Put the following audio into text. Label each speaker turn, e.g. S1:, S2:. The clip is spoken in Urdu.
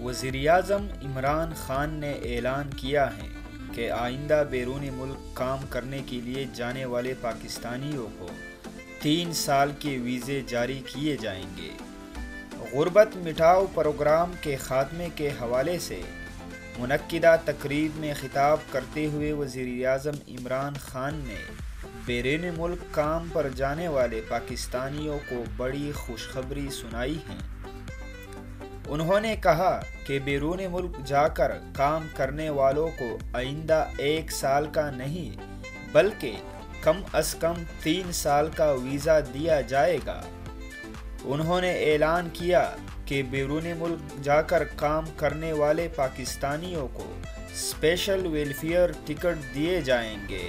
S1: وزیراعظم عمران خان نے اعلان کیا ہے کہ آئندہ بیرون ملک کام کرنے کے لیے جانے والے پاکستانیوں کو 3 سال کے ویزے جاری کیے جائیں گے۔ غربت مٹاؤ پروگرام کے خاتمے کے حوالے سے منعقدہ تقریب میں خطاب کرتے ہوئے وزیراعظم عمران خان نے بیرون ملک کام پر جانے والے پاکستانیوں کو بڑی خوشخبری سنائی ہے۔ انہوں نے کہا کہ بیرون ملک جا کر کام کرنے والوں کو آئندہ 1 سال کا نہیں بلکہ کم از کم 3 سال کا ویزا دیا جائے گا۔ انہوں نے اعلان کیا کہ بیرون ملک جا کر کام کرنے والے پاکستانیوں کو اسپیشل ویلفیئر ٹکٹ دیے جائیں گے۔